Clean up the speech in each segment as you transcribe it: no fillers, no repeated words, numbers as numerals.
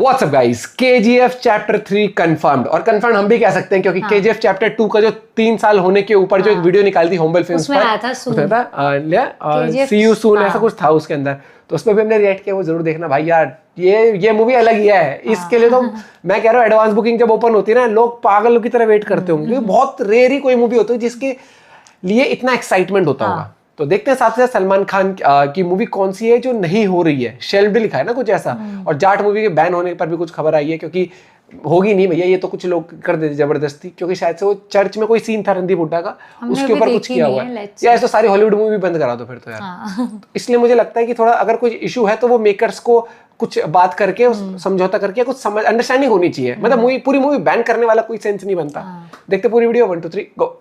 WhatsApp guys, KGF chapter 3 confirmed. और confirm हम भी कह सकते हैं क्योंकि KGF चैप्टर 2 का जो 3 साल होने के ऊपर जो एक वीडियो निकाली थी होमबेल फिल्म्स पर, उसमें था सी यू सून ऐसा कुछ था उसके अंदर, तो उस पर भी हमने रिएक्ट किया। वो जरूर देखना भाई यार, ये मूवी अलग ही है। इसके लिए तो मैं कह रहा हूँ एडवांस बुकिंग जब ओपन होती है ना, लोग पागलों की तरह वेट करते होंगे, क्योंकि बहुत रेयर ही कोई मूवी होती है जिसके लिए इतना एक्साइटमेंट होता होगा। तो देखते हैं साथ ही साथ सलमान खान की मूवी कौन सी है जो नहीं हो रही है। शेल्फ भी लिखा है ना कुछ ऐसा, और जाट मूवी के बैन होने पर भी कुछ खबर आई है, क्योंकि होगी नहीं भैया, ये तो कुछ लोग कर देते जबरदस्ती, क्योंकि शायद से वो चर्च में कोई सीन था रणदीप हुड्डा का, उसके ऊपर कुछ किया हुआ है। या ऐसे सारी हॉलीवुड मूवी बंद करा दो फिर तो यार। इसलिए मुझे लगता है कि थोड़ा अगर कोई इशू है तो वो मेकर्स को कुछ बात करके समझौता करके कुछ समझ अंडरस्टैंडिंग होनी चाहिए। मतलब पूरी मूवी बैन करने वाला कोई सेंस नहीं बनता। देखते पूरी वीडियो 1 2 3 गो।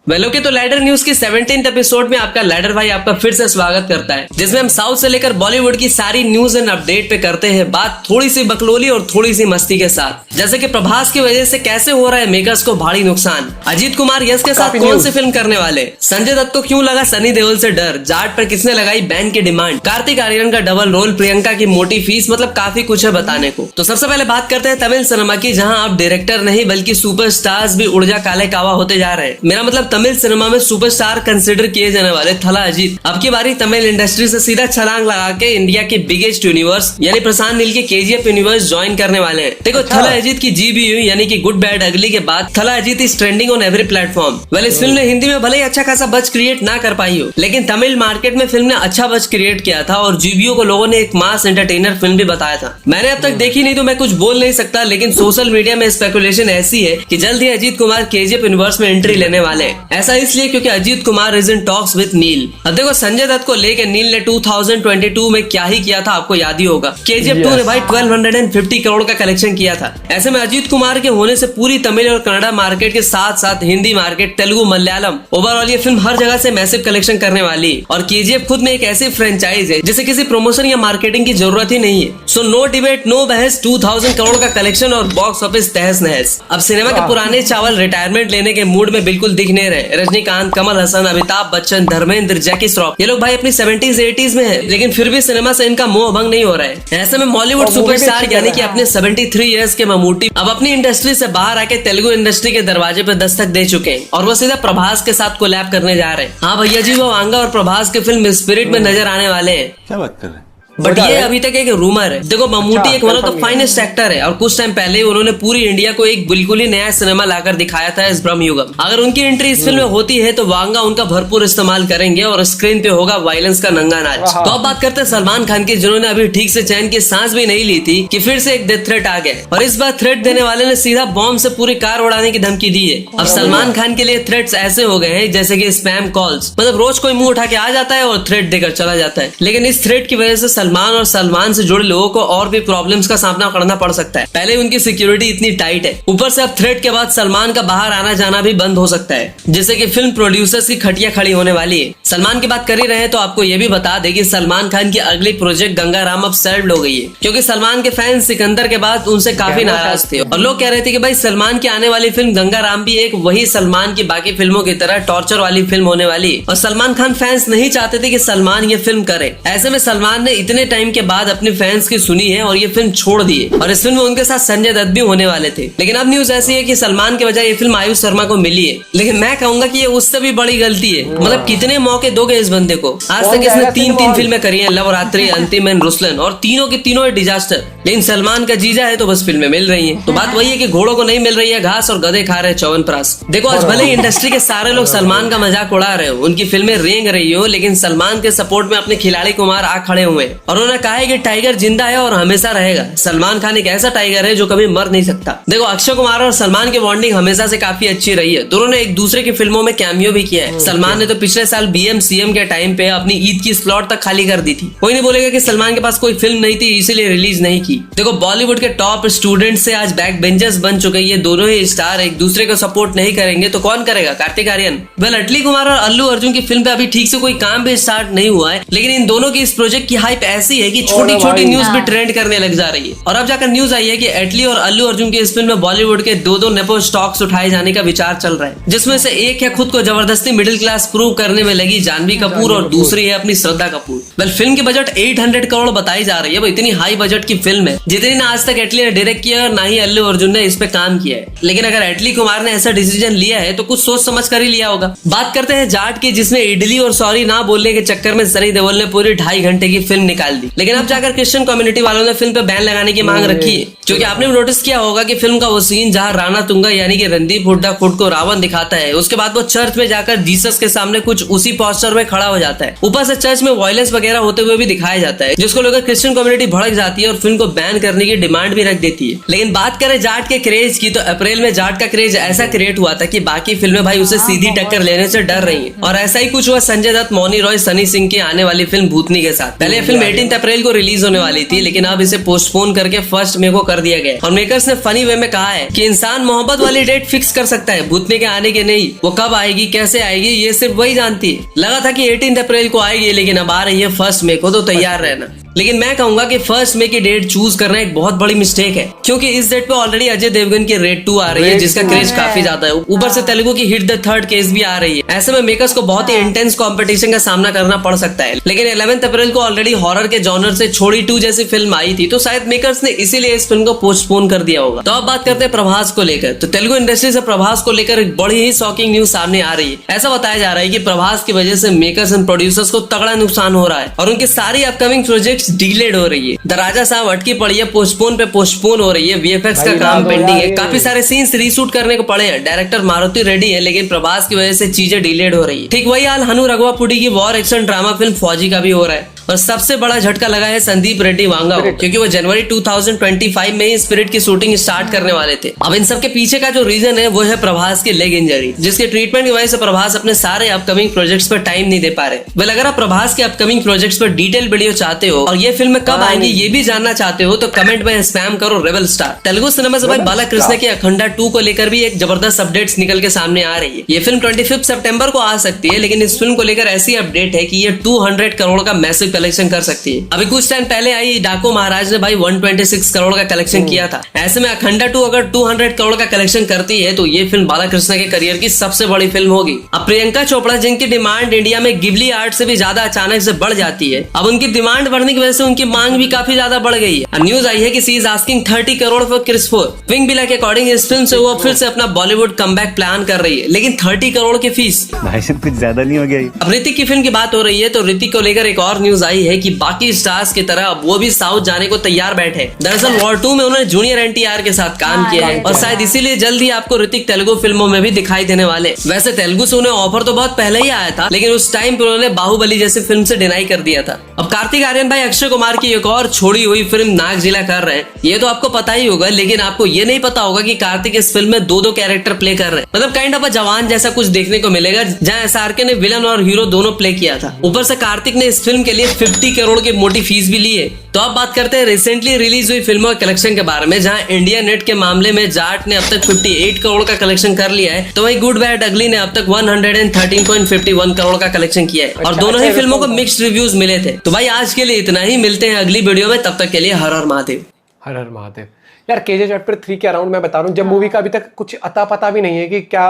वेलो के तो लैडर न्यूज की 17th एपिसोड में आपका लैडर भाई आपका फिर से स्वागत करता है, जिसमें हम साउथ से लेकर बॉलीवुड की सारी न्यूज एंड अपडेट पे करते हैं बात, थोड़ी सी बकलोली और थोड़ी सी मस्ती के साथ। जैसे कि प्रभास की वजह से कैसे हो रहा है मेकर्स को भारी नुकसान, अजीत कुमार यश के साथ कौन सी फिल्म करने वाले, संजय दत्त को क्यों लगा सनी देओल से डर, जाट पर किसने लगाई बैन की डिमांड, कार्तिक आर्यन का डबल रोल, प्रियंका की मोटी फीस, मतलब काफी कुछ है बताने को। तो सबसे पहले बात करते हैं तमिल सिनेमा की, जहाँ अब डायरेक्टर नहीं बल्कि सुपरस्टार्स भी उड़जा काले कावा होते जा रहे हैं। मेरा मतलब तमिल सिनेमा में सुपरस्टार कंसिडर किए जाने वाले थला अजीत अब की बारी तमिल इंडस्ट्री से सीधा छलांग लगा के इंडिया के बिगेस्ट यूनिवर्स यानी प्रशांत नील के KGF यूनिवर्स ज्वाइन करने वाले हैं। देखो थला अजीत की GBU यानी कि गुड बैड अगली के बाद थला Ajit is trending on every platform. Well, इस फिल्म ने हिंदी में भले ही अच्छा खासा बज क्रिएट ना कर पाई हो, लेकिन तमिल मार्केट में फिल्म ने अच्छा बज क्रिएट किया था और GBU को लोगों ने एक मास एंटरटेनर फिल्म भी बताया था। मैंने अब तक देखी नहीं तो मैं कुछ बोल नहीं सकता, लेकिन सोशल मीडिया में स्पेकुलेशन ऐसी है कि जल्द ही अजीत कुमार KGF यूनिवर्स में एंट्री लेने वाले हैं। ऐसा इसलिए क्योंकि Ajith Kumar is in talks with Neel. अब देखो संजय दत्त को लेकर नील ने 2022 में क्या ही किया था, आपको याद ही होगा। KGF 2 ने भाई 1250 करोड़ का कलेक्शन किया था। ऐसे में अजीत कुमार के होने से पूरी तमिल और कन्नड़ा मार्केट के साथ साथ हिंदी मार्केट, तेलुगु, मलयालम, ओवरऑल ये फिल्म हर जगह से मैसिव कलेक्शन करने वाली है। और KGF खुद में एक ऐसी फ्रेंचाइज है जिसे किसी प्रमोशन या मार्केटिंग की जरूरत ही नहीं है। सो नो डिबेट नो बहस, 2000 करोड़ का कलेक्शन और बॉक्स ऑफिस तहस नहस। अब सिनेमा के पुराने चावल रिटायरमेंट लेने के मूड में बिल्कुल दिख नहीं रहे। रजनीकांत, कमल हसन, अमिताभ बच्चन, धर्मेंद्र, जैकी श्रॉफ, ये लोग भाई अपनी 70s 80s में है, लेकिन फिर भी सिनेमा से इनका मोह भंग नहीं हो रहा है। ऐसे में बॉलीवुड सुपरस्टार यानी कि अपने 73 इयर्स के ममूटी अब अपनी इंडस्ट्री से बाहर आके तेलुगु इंडस्ट्री के दरवाजे पे दस्तक दे चुके हैं और वो सीधा प्रभास के साथ कोलैब करने जा रहे हैं। हाँ भैया जी, वो वांगा और प्रभास के फिल्म स्पिरिट में नजर आने वाले हैं। क्या बात कर रहे हैं? बट ये अभी तक एक रूमर है। देखो ममूटी एक one of the finest actor है और कुछ टाइम पहले उन्होंने पूरी इंडिया को एक बिल्कुल ही नया सिनेमा लाकर दिखाया था, इस ब्रह्मयुगम। अगर उनकी एंट्री इस फिल्म में होती है तो वांगा उनका भरपूर इस्तेमाल करेंगे और स्क्रीन पे होगा वायलेंस का नंगा नाच। तो अब बात करते हैं सलमान खान की, जिन्होंने अभी ठीक से चैन की सांस भी नहीं ली थी कि फिर से एक डेथ थ्रेट आ गया और इस बार थ्रेट देने वाले ने सीधा बॉम्ब से पूरी कार उड़ाने की धमकी दी है। अब सलमान खान के लिए थ्रेट्स ऐसे हो गए हैं जैसे कि स्पैम कॉल्स, मतलब रोज कोई मुंह उठा के आ जाता है और थ्रेट देकर चला जाता है। लेकिन इस थ्रेट की वजह से सलमान और सलमान से जुड़े लोगों को और भी प्रॉब्लम्स का सामना करना पड़ सकता है। पहले उनकी सिक्योरिटी इतनी टाइट है, ऊपर से अब थ्रेट के बाद सलमान का बाहर आना जाना भी बंद हो सकता है, जिससे कि फिल्म प्रोड्यूसर्स की खटिया खड़ी होने वाली है। सलमान की बात कर ही रहे हैं तो आपको ये भी बता दें कि सलमान खान की अगली प्रोजेक्ट गंगाराम अब सेल्ड हो गई है, क्योंकि सलमान के फैंस सिकंदर के बाद उनसे काफी नाराज थे और लोग कह रहे थे कि भाई सलमान की आने वाली फिल्म गंगाराम भी एक वही सलमान की बाकी फिल्मों की तरह टॉर्चर वाली फिल्म होने वाली है और सलमान खान फैंस नहीं चाहते थे कि सलमान ये फिल्म करे। ऐसे में सलमान ने इतने टाइम के बाद अपने फैंस की सुनी है और ये फिल्म छोड़ दी है और इस फिल्म में उनके साथ संजय दत्त भी होने वाले थे। लेकिन अब न्यूज ऐसी है कि सलमान के बजाय ये फिल्म आयुष शर्मा को मिली है। लेकिन मैं कहूंगा कि ये उससे भी बड़ी गलती है। मतलब कितने मौके दोगे इस बंदे को? आज तक इसने 3 फिल्में करी हैं, लव रात्रि, अंतिम एंड रुसलन, और तीनों की तीनों डिजास्टर। लेकिन सलमान का जीजा है तो बस फिल्में मिल रही है। तो बात वही है कि घोड़ों को नहीं मिल रही है घास और गधे खा रहे च्यवनप्राश। देखो आज भले ही इंडस्ट्री के सारे लोग सलमान का मजाक उड़ा रहे हो, उनकी फिल्में रेंग रही हो, लेकिन सलमान के सपोर्ट में अपने खिलाड़ी कुमार आ खड़े हुए हैं और उन्होंने कहा है कि टाइगर जिंदा है और हमेशा रहेगा। सलमान खान एक ऐसा टाइगर है जो कभी मर नहीं सकता। देखो अक्षय कुमार और सलमान की बॉन्डिंग हमेशा से काफी अच्छी रही है। दोनों ने एक दूसरे की फिल्मों में कैमियो भी किया है। सलमान ने तो पिछले साल BM CM के टाइम पे अपनी ईद की स्लॉट तक खाली कर दी थी। कोई नहीं बोलेगा कि सलमान के पास कोई फिल्म नहीं थी इसीलिए रिलीज नहीं की। देखो बॉलीवुड के टॉप स्टूडेंट से आज बैक बेंचर्स बन चुके ये दोनों ही स्टार एक दूसरे को सपोर्ट नहीं करेंगे तो कौन करेगा? कार्तिक आर्यन। वेल अटली कुमार और अल्लू अर्जुन की फिल्म पे अभी ठीक से कोई काम भी स्टार्ट नहीं हुआ है, लेकिन इन दोनों की इस प्रोजेक्ट की हाइप ऐसी है कि छोटी छोटी न्यूज भी ट्रेंड करने लग जा रही है। और अब जाकर न्यूज आई है कि एटली और अल्लू अर्जुन की इस फिल्म में बॉलीवुड के दो नेपो स्टॉक्स उठाए जाने का विचार चल रहा है, जिसमें से एक है खुद को जबरदस्ती मिडिल क्लास प्रूव करने में लगी जानवी कपूर और दूसरी है अपनी श्रद्धा कपूर। वेल फिल्म की बजट 800 करोड़ बताई जा रही है। वो इतनी हाई बजट की फिल्म है जितनी ना आज तक एटली ने डायरेक्ट किया और ना ही अल्लू अर्जुन ने इस पे काम किया है। लेकिन अगर एटली कुमार ने ऐसा डिसीजन लिया है तो कुछ सोच समझ कर ही लिया होगा। बात करते हैं जाट की, जिसमें इडली और सॉरी ना बोलने के चक्कर में सनी देओल ने पूरी 2.5 घंटे की फिल्म निकाल दी। लेकिन अब जाकर क्रिश्चियन कम्युनिटी वालों ने फिल्म पे बैन लगाने की मांग रखी है, क्योंकि आपने भी नोटिस किया होगा कि फिल्म का वो सीन जहां राणा तुंगा यानी कि रणदीप हुड्डा खुद को रावण दिखाता है, उसके बाद वो चर्च में जाकर जीसस के सामने कुछ उसी पोस्टर में खड़ा हो जाता है। ऊपर से चर्च में वायलेंस वगैरह होते हुए भी दिखाया जाता है, जिसको लेकर क्रिश्चियन कम्युनिटी भड़क जाती है और फिल्म को बैन करने की डिमांड भी रख देती है। लेकिन बात करें जाट के क्रेज की, तो अप्रैल में जाट का क्रेज ऐसा क्रिएट हुआ था कि बाकी फिल्में भाई उसे सीधी टक्कर लेने से डर रही है। और ऐसा ही कुछ हुआ संजय दत्त, मौनी रॉय, सनी सिंह की आने वाली फिल्म भूतनी के साथ। पहले फिल्म 18 अप्रैल को रिलीज होने वाली थी, लेकिन अब इसे पोस्टपोन करके 1 मई को कर दिया गया। और मेकर्स ने फनी वे में कहा है कि इंसान मोहब्बत वाली डेट फिक्स कर सकता है, भूतनी के आने के नहीं। वो कब आएगी, कैसे आएगी, ये सिर्फ वही जानती है। लगा था कि 18 अप्रैल को आएगी, लेकिन अब आ रही है 1 मई को, तो तैयार रहना। लेकिन मैं कहूंगा कि 1 मई की डेट चूज करना एक बहुत बड़ी मिस्टेक है, क्योंकि इस डेट पे ऑलरेडी अजय देवगन की रेड 2 आ रही है, जिसका क्रेज काफी ज्यादा है। ऊपर से तेलुगु की हिट द थर्ड केस भी आ रही है। ऐसे में मेकर्स को बहुत ही इंटेंस कंपटीशन का सामना करना पड़ सकता है। लेकिन 11 अप्रैल को ऑलरेडी हॉरर के जॉनर से छोड़ी 2 जैसी फिल्म आई थी, तो शायद मेकर्स ने इसीलिए इस फिल्म को पोस्टपोन कर दिया होगा। तो अब बात करते हैं प्रभास को लेकर। तो तेलुगु इंडस्ट्री से प्रभास को लेकर एक बड़ी ही शॉकिंग न्यूज सामने आ रही है। ऐसा बताया जा रहा है कि प्रभास की वजह से मेकर्स एंड प्रोड्यूसर्स को तगड़ा नुकसान हो रहा है और उनकी सारी अपकमिंग प्रोजेक्ट्स डिलेड हो रही है। द राजा साहब अटकी पड़ी है, पोस्टपोन पे पोस्टपोन हो रही है। वीएफएक्स का काम पेंडिंग है, काफी सारे सीन्स रीशूट करने को पड़े हैं। डायरेक्टर मारुति रेड्डी है, लेकिन प्रभास की वजह से चीजें डिलेड हो रही है। ठीक वही हाल हनु रघुवापुडी की वॉर एक्शन ड्रामा फिल्म फौजी का भी हो रहा है। और सबसे बड़ा झटका लगा है संदीप रेड्डी वांगा को, क्योंकि वो जनवरी 2025 में ही स्पिरिट की शूटिंग स्टार्ट करने वाले थे। अब इन सब के पीछे का जो रीजन है वो है प्रभास की लेग इंजरी, जिसके ट्रीटमेंट की वजह से प्रभास अपने सारे अपकमिंग प्रोजेक्ट्स पर टाइम नहीं दे पा रहे। वेल अगर आप प्रभास के अपकमिंग प्रोजेक्ट्स पर डिटेल वीडियो चाहते हो और ये फिल्म कब आएंगी ये भी जानना चाहते हो, तो कमेंट में स्पैम करो रेबल स्टार। तेलुगु सिनेमा से भाई बालाकृष्ण की अखंडा 2 को लेकर भी एक जबरदस्त अपडेट्स निकल के सामने आ रही है। ये फिल्म 25 सितंबर को आ सकती है, लेकिन इस फिल्म को लेकर ऐसी अपडेट है कि ये 200 करोड़ का मैसिव कलेक्शन कर सकती है। अभी कुछ टाइम पहले आई डाको महाराज ने भाई 126 करोड़ का कलेक्शन किया था। ऐसे में अखंडा 2 अगर 200 करोड़ का कलेक्शन करती है तो ये फिल्म बालाकृष्ण के करियर की सबसे बड़ी फिल्म होगी। अब प्रियंका चोपड़ा, जिनकी डिमांड इंडिया में गिबली आर्ट से भी ज्यादा अचानक से बढ़ जाती है, अब उनकी डिमांड बढ़ने की वजह से उनकी मांग भी काफी ज्यादा बढ़ गई है। न्यूज आई है कि she is asking 30 crore for Krrish 4। विंग बिला के अकॉर्डिंग इस फिल्म से वो फिर से अपना बॉलीवुड कमबैक प्लान कर रही है, लेकिन 30 करोड़ की फीस भाई साहब कुछ ज्यादा नहीं हो गया? अब ऋतिक की फिल्म की बात हो रही है, तो ऋतिक को लेकर एक और न्यूज आई है कि बाकी स्टार्स की तरह अब वो भी साउथ जाने को तैयार बैठे। दरअसल वॉर 2 में उन्होंने जूनियर एनटीआर के साथ काम किया है और शायद इसीलिए जल्द ही आपको ऋतिक तेलुगु फिल्मों में भी दिखाई देने वाले। वैसे तेलुगु से उन्हें ऑफर तो बहुत पहले ही आया था, लेकिन उस टाइम पर उन्होंने बाहुबली जैसी फिल्म से डिनाई कर दिया था। अब कार्तिक आर्यन भाई अक्षय कुमार की एक और छोड़ी हुई फिल्म नागजिला कर रहे हैं, ये तो आपको पता ही होगा। लेकिन आपको ये नहीं पता होगा कि कार्तिक इस फिल्म में 2 कैरेक्टर प्ले कर रहे हैं। मतलब काइंड ऑफ जवान जैसा कुछ देखने को मिलेगा, जहाँ एसआरके ने विलन और हीरो दोनों प्ले किया था। ऊपर से कार्तिक ने इस फिल्म के लिए 50 करोड़ की मोटी फीस भी ली है। तो अब बात करते हैं रिसेंटली रिलीज हुई फिल्मों के कलेक्शन के बारे में, जहां इंडिया नेट के मामले में जाट ने अब तक 58 करोड़ का कलेक्शन कर लिया है, तो वही गुड बैड अगली ने अब तक 113.51 करोड़ का कलेक्शन किया है। और दोनों ही फिल्मों को मिक्स्ड रिव्यूज मिले थे। तो भाई आज के लिए इतना ही, मिलते हैं अगली वीडियो में, तब तक के लिए हर हर महादेव। हर हर महादेव। यार केजीएफ चैप्टर 3 के अराउंड मैं बता रहा हूँ, जब मूवी का अभी तक कुछ अता पता भी नहीं है कि क्या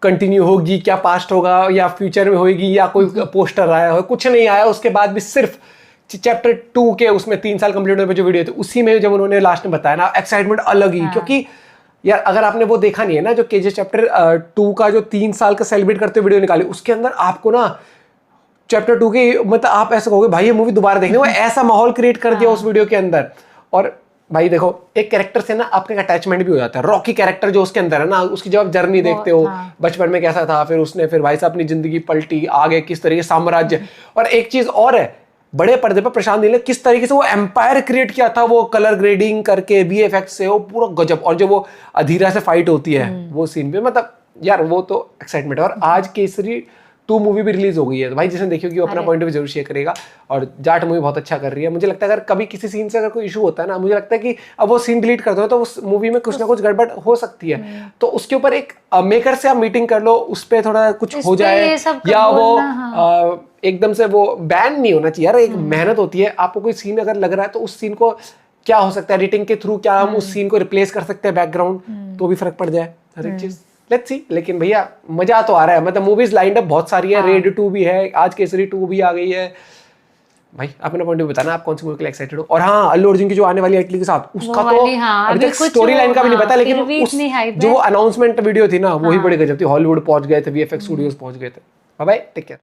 कंटिन्यू होगी, क्या पास्ट होगा या फ्यूचर में होगी, या कोई पोस्टर आया हो, कुछ नहीं आया। उसके बाद भी सिर्फ चैप्टर 2 के उसमें 3 साल कंप्लीट होने पर जो वीडियो थी, उसी में जब उन्होंने लास्ट में बताया ना, एक्साइटमेंट अलग ही। क्योंकि यार अगर आपने वो देखा नहीं है ना, जो केजीएफ चैप्टर 2 का जो 3 साल का सेलिब्रेट करते वीडियो निकाली, उसके अंदर आपको ना चैप्टर 2 की मतलब आप ऐसा कहोगे भाई ये मूवी दोबारा देखने, वो ऐसा माहौल क्रिएट कर दिया उस वीडियो के अंदर। और भाई देखो एक कैरेक्टर से ना आपका अटैचमेंट भी हो जाता है। रॉकी कैरेक्टर जो उसके अंदर है ना, उसकी जब आप जर्नी देखते हो, बचपन में कैसा था, फिर उसने फिर भाई साहब अपनी जिंदगी पलटी, आगे किस तरीके साम्राज्य। और एक चीज और है, बड़े पर्दे पर प्रशांत नील ने किस तरीके से वो एम्पायर क्रिएट किया था, वो कलर ग्रेडिंग करके वीएफएक्स से, वो पूरा गजब। और जो वो अधीरा से फाइट होती है वो सीन पे, मतलब यार वो तो एक्साइटमेंट है। और आज केसरी 2 मूवी भी रिलीज हो गई है, तो भाई जिसने देखी होगी वो अपना पॉइंट ऑफ व्यू जरूर शेयर करेगा। और जाट मूवी बहुत अच्छा कर रही है। मुझे लगता है अगर कभी किसी सीन से अगर कोई इशू होता है ना, मुझे लगता है कि अब वो सीन डिलीट कर दो तो उस मूवी में कुछ ना कुछ गड़बड़ हो सकती है। तो उसके ऊपर एक मेकर से आप मीटिंग कर लो, उस पर थोड़ा कुछ हो जाए, या वो एकदम से वो बैन नहीं होना चाहिए। यार एक मेहनत होती है, आपको कोई सीन अगर लग रहा है तो उस सीन को क्या हो सकता है, एडिटिंग के थ्रू क्या हम उस सीन को रिप्लेस कर सकते हैं बैकग्राउंड, तो भी फर्क पड़ जाए हर एक चीज। Let's see. लेकिन भैया मजा तो आ रहा है, मतलब मूवीज लाइंड अप बहुत सारी है। रेड 2 भी है, आज केसरी 2 भी आ गई है। भाई अपना पॉइंट ऑफ व्यू बताना, आप कौन सी मूवी के लिए एक्साइटेड हो। और हाँ, अल्लू अर्जुन की जो आने वाली है इटली के साथ, उसका तो अभी तक स्टोरी लाइन का भी नहीं पता, लेकिन जो अनाउंसमेंट वीडियो थी ना, वही बड़ी गजब थी। हॉलीवुड पहुंच गए थे, वीएफएक्स स्टूडियोज पहुंच गए थे। Bye bye, take care.